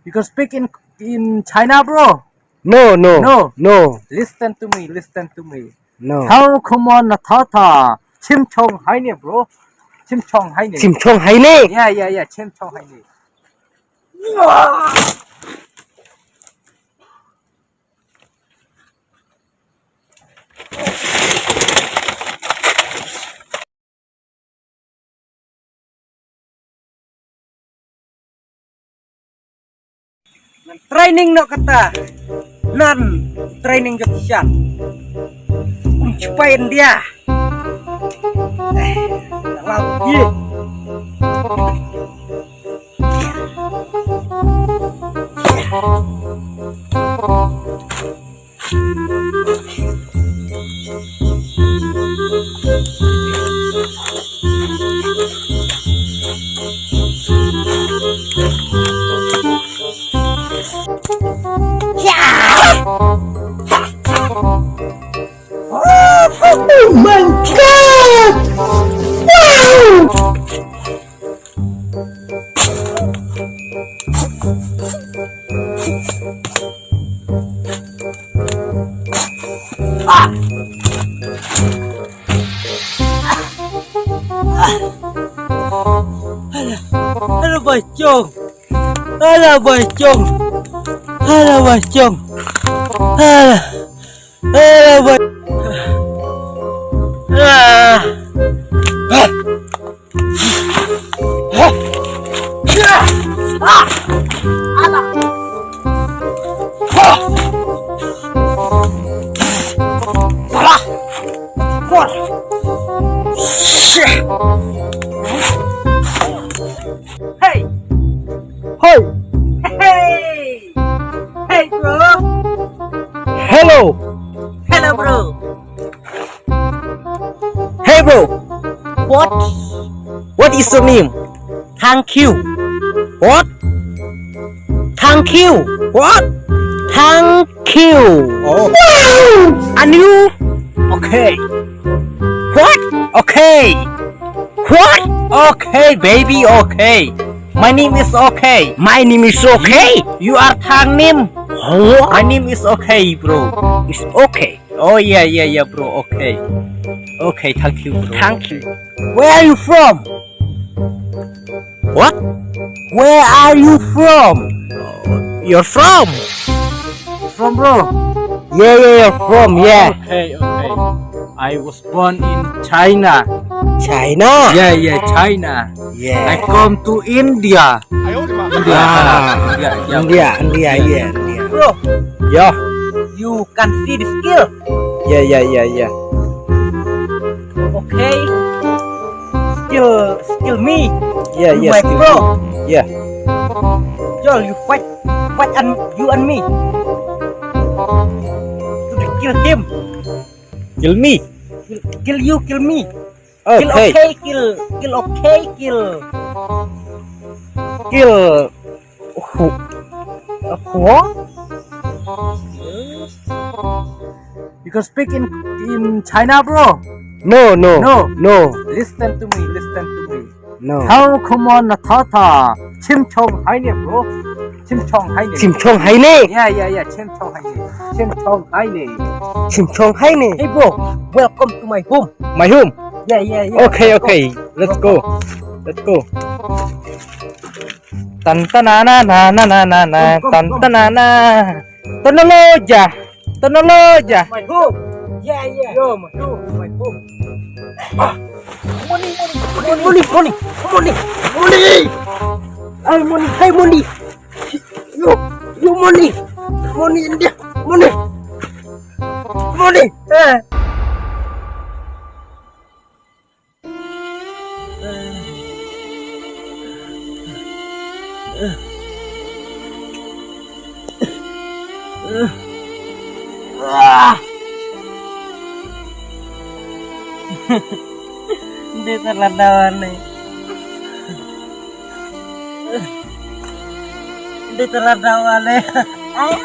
You can speak in China, bro. No, no, No. no, Listen to me. Listen to me. no. How come on Tata? Chim chong haine, bro. Chim chong haine. Chimchong haine. Yeah. Chim chong haine. Training no kata nan training jokisan kuncipain dia kalau dia Oh my god! Wow! ada bacong ada bacong ada bacong ada bacong Hey, Hey! hey, hey, bro. Hello! Hello, bro. Hey bro! what What is your name? thank you What? thank you What? thank you Oh. and you Okay. what Okay. what Okay, baby. Okay. My name is okay. my name is okay You are Tang Nim. oh My name is okay, bro. it's okay Oh yeah, bro. Okay. Okay, thank you, bro. thank you Where are you from? What? where are you from You're from? From bro. Yeah, you're from. Yeah. Okay. I was born in China. China. Yeah, China. I Yeah. come to India. Ah, Yeah. India. Yeah. bro Yeah. you can see the skill Yeah. okay skill me Yeah. you my bro Yeah. Joel you fight and you and me to kill him Kill me. kill you kill me Okay. kill okay kill okay kill Kill. What? You can speak in China, bro. No. Listen to me. No. How come on Tata? Chim chong haine, bro. Chim chong haine. Chimchong haine. Yeah. Chim chong haine. Chim chong haine. Chimchong haine. hey bro welcome to my home My home. yeah Okay. Let's go. Tan tanana na tan tanana. Tonoloja. my home yeah yo my home money hey money you money India money Hindi taladawan eh. Hindi taladawan eh. Ay!